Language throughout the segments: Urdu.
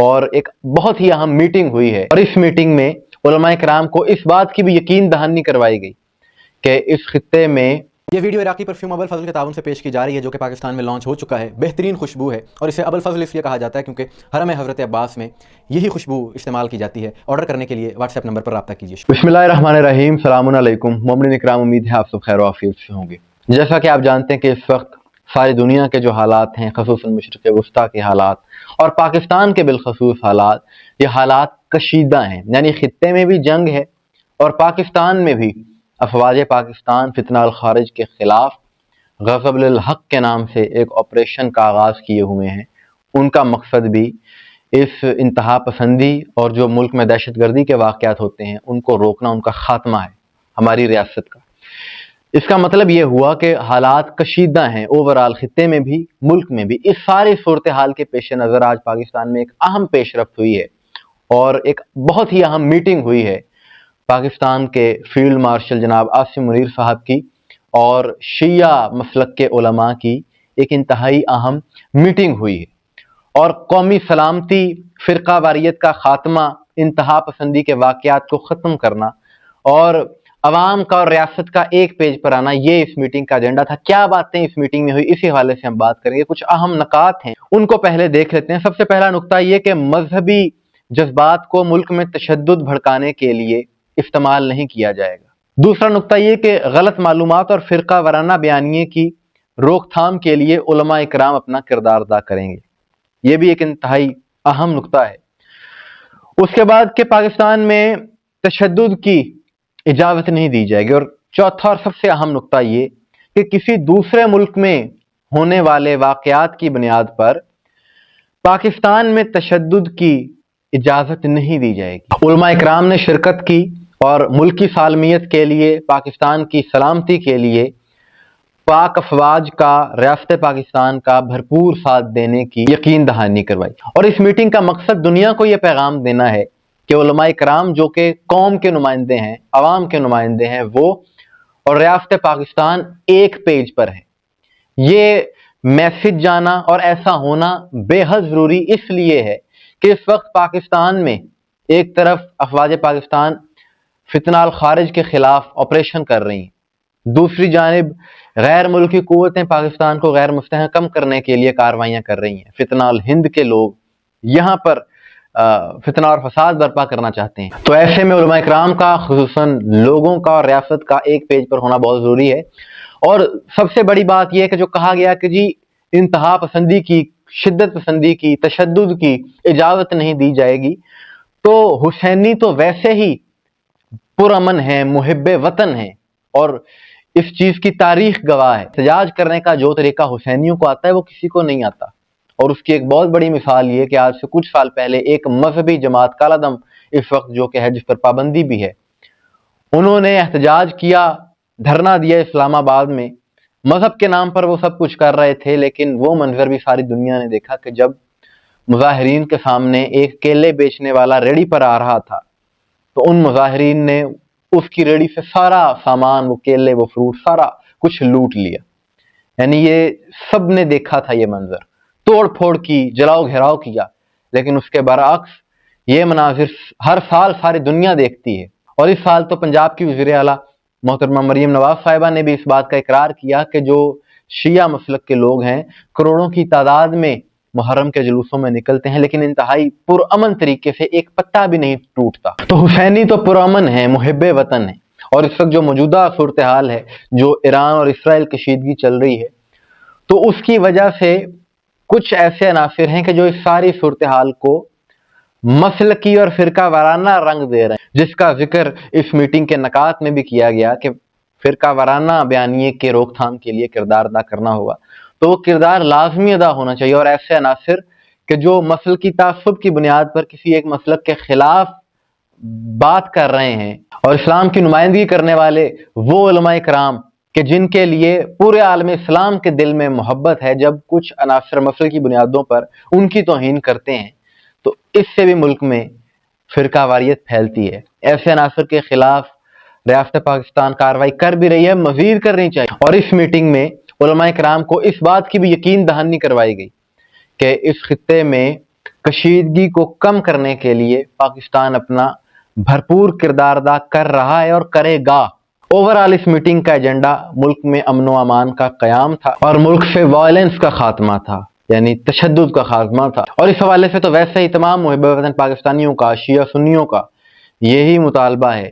اور ایک بہت ہی اہم میٹنگ ہوئی ہے، اور اس میٹنگ میں علماء کرام کو اس بات کی بھی یقین دہانی کروائی گئی کہ اس خطے میں یہ ویڈیو عراقی پرفیوم ابو الفضل کے تعاون سے پیش کی جا رہی ہے، جو کہ پاکستان میں لانچ ہو چکا ہے۔ بہترین خوشبو ہے، اور اسے ابو الفضل اس لیے کہا جاتا ہے کیونکہ حرم حضرت عباس میں یہی خوشبو استعمال کی جاتی ہے۔ آرڈر کرنے کے لیے واٹس ایپ نمبر پر رابطہ کیجیے۔ بسم اللہ الرحمن الرحیم، السلام علیکم مومنین اکرام، امید ہے آپ سب خیر و عافیت سے ہوں گے۔ جیسا کہ آپ جانتے ہیں کہ اس وقت ساری دنیا کے جو حالات ہیں، خصوصاً مشرق وسطیٰ کے حالات اور پاکستان کے بالخصوص حالات، یہ حالات کشیدہ ہیں، یعنی خطے میں بھی جنگ ہے اور پاکستان میں بھی افواج پاکستان فتنہ الخارج کے خلاف غضب للحق کے نام سے ایک آپریشن کا آغاز کیے ہوئے ہیں۔ ان کا مقصد بھی اس انتہا پسندی اور جو ملک میں دہشت گردی کے واقعات ہوتے ہیں ان کو روکنا، ان کا خاتمہ ہے ہماری ریاست کا۔ اس کا مطلب یہ ہوا کہ حالات کشیدہ ہیں اوورال خطے میں بھی، ملک میں بھی۔ اس ساری صورتحال کے پیش نظر آج پاکستان میں ایک اہم پیش رفت ہوئی ہے اور ایک بہت ہی اہم میٹنگ ہوئی ہے پاکستان کے فیلڈ مارشل جناب عاصم منیر صاحب کی اور شیعہ مسلک کے علماء کی ایک انتہائی اہم میٹنگ ہوئی ہے، اور قومی سلامتی، فرقہ واریت کا خاتمہ، انتہا پسندی کے واقعات کو ختم کرنا اور عوام کا اور ریاست کا ایک پیج پر آنا، یہ اس میٹنگ کا ایجنڈا تھا۔ کیا باتیں اس میٹنگ میں ہوئی، اسی حوالے سے ہم بات کریں گے۔ کچھ اہم نکات ہیں، ان کو پہلے دیکھ لیتے ہیں۔ سب سے پہلا نقطہ یہ کہ مذہبی جذبات کو ملک میں تشدد بھڑکانے کے لیے استعمال نہیں کیا جائے گا۔ دوسرا نقطہ یہ کہ غلط معلومات اور فرقہ وارانہ بیانیے کی روک تھام کے لیے علماء اکرام اپنا کردار ادا کریں گے، یہ بھی ایک انتہائی اہم نقطہ ہے۔ اس کے بعد کہ پاکستان میں تشدد کی اجازت نہیں دی جائے گی، اور چوتھا اور سب سے اہم نقطہ یہ کہ کسی دوسرے ملک میں ہونے والے واقعات کی بنیاد پر پاکستان میں تشدد کی اجازت نہیں دی جائے گی۔ علماء اکرام نے شرکت کی اور ملکی سالمیت کے لیے، پاکستان کی سلامتی کے لیے پاک افواج کا، ریاست پاکستان کا بھرپور ساتھ دینے کی یقین دہانی کروائی۔ اور اس میٹنگ کا مقصد دنیا کو یہ پیغام دینا ہے کہ علماء کرام جو کہ قوم کے نمائندے ہیں، عوام کے نمائندے ہیں، وہ اور ریاست پاکستان ایک پیج پر ہے۔ یہ میسج جانا اور ایسا ہونا بے حد ضروری اس لیے ہے کہ اس وقت پاکستان میں ایک طرف افواج پاکستان فتنہ الخارج کے خلاف آپریشن کر رہی ہیں، دوسری جانب غیر ملکی قوتیں پاکستان کو غیر مستحکم کرنے کے لیے کارروائیاں کر رہی ہیں۔ فتنہ الہند کے لوگ یہاں پر فتنہ اور فساد برپا کرنا چاہتے ہیں۔ تو ایسے میں علماء کرام کا، خصوصاً لوگوں کا اور ریاست کا ایک پیج پر ہونا بہت ضروری ہے۔ اور سب سے بڑی بات یہ ہے کہ جو کہا گیا کہ جی انتہا پسندی کی، شدت پسندی کی، تشدد کی اجازت نہیں دی جائے گی، تو حسینی تو ویسے ہی پرامن ہیں، محب وطن ہیں، اور اس چیز کی تاریخ گواہ ہے۔ احتجاج کرنے کا جو طریقہ حسینیوں کو آتا ہے وہ کسی کو نہیں آتا، اور اس کی ایک بہت بڑی مثال یہ کہ آج سے کچھ سال پہلے ایک مذہبی جماعت کالا دم اس وقت جو کہ ہے، جس پر پابندی بھی ہے، انہوں نے احتجاج کیا، دھرنا دیا اسلام آباد میں۔ مذہب کے نام پر وہ سب کچھ کر رہے تھے، لیکن وہ منظر بھی ساری دنیا نے دیکھا کہ جب مظاہرین کے سامنے ایک کیلے بیچنے والا ریڑھی پر آ رہا تھا تو ان مظاہرین نے اس کی ریڑھی سے سارا سامان، وہ کیلے، وہ فروٹ، سارا کچھ لوٹ لیا۔ یعنی یہ سب نے دیکھا تھا یہ منظر، توڑ پھوڑ کی، جلاؤ گھیراؤ کیا، لیکن اس کے برعکس یہ مناظر ہر سال ساری دنیا دیکھتی ہے۔ اور اس سال تو پنجاب کی وزیر اعلیٰ محترمہ مریم نواز صاحبہ نے بھی اس بات کا اقرار کیا کہ جو شیعہ مسلک کے لوگ ہیں کروڑوں کی تعداد میں محرم کے جلوسوں میں نکلتے ہیں، لیکن انتہائی پرامن طریقے سے ایک پتا بھی نہیں ٹوٹتا۔ تو حسینی تو پرامن ہے، محب وطن ہے، اور اس وقت جو موجودہ صورتحال ہے، جو ایران اور اسرائیل کشیدگی چل رہی ہے، تو اس کی وجہ سے کچھ ایسے عناصر ہیں کہ جو اس ساری صورتحال کو مسلکی اور فرقہ وارانہ رنگ دے رہے ہیں، جس کا ذکر اس میٹنگ کے نکات میں بھی کیا گیا کہ فرقہ وارانہ بیانیے کے روک تھام کے لیے کردار ادا کرنا ہوگا۔ تو وہ کردار لازمی ادا ہونا چاہیے، اور ایسے عناصر کہ جو مسلکی تعصب کی بنیاد پر کسی ایک مسلک کے خلاف بات کر رہے ہیں اور اسلام کی نمائندگی کرنے والے وہ علماء کرام کہ جن کے لیے پورے عالم اسلام کے دل میں محبت ہے، جب کچھ عناصر مسلکی بنیادوں پر ان کی توہین کرتے ہیں تو اس سے بھی ملک میں فرقہ واریت پھیلتی ہے۔ ایسے عناصر کے خلاف ریاست پاکستان کارروائی کر بھی رہی ہے، مزید کرنی چاہیے۔ اور اس میٹنگ میں علماء کرام کو اس بات کی بھی یقین دہانی کروائی گئی کہ اس خطے میں کشیدگی کو کم کرنے کے لیے پاکستان اپنا بھرپور کردار ادا کر رہا ہے اور کرے گا۔ اوورآل اس میٹنگ کا ایجنڈا ملک میں امن و امان کا قیام تھا اور ملک سے وائلنس کا خاتمہ تھا، یعنی تشدد کا خاتمہ تھا۔ اور اس حوالے سے تو ویسے ہی تمام محب وطن پاکستانیوں کا، شیعہ سنیوں کا یہی مطالبہ ہے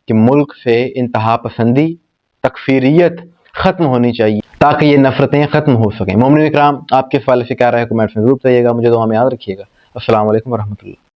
کہ ملک سے انتہا پسندی، تکفیریت ختم ہونی چاہیے تاکہ یہ نفرتیں ختم ہو سکیں۔ مومنین اکرام، آپ کے اس حوالے سے کیا رائے ہے؟ کمنٹس میں ضرور بتائیے گا۔ مجھے دعا میں یاد رکھیے گا۔ السلام علیکم ورحمۃ اللہ۔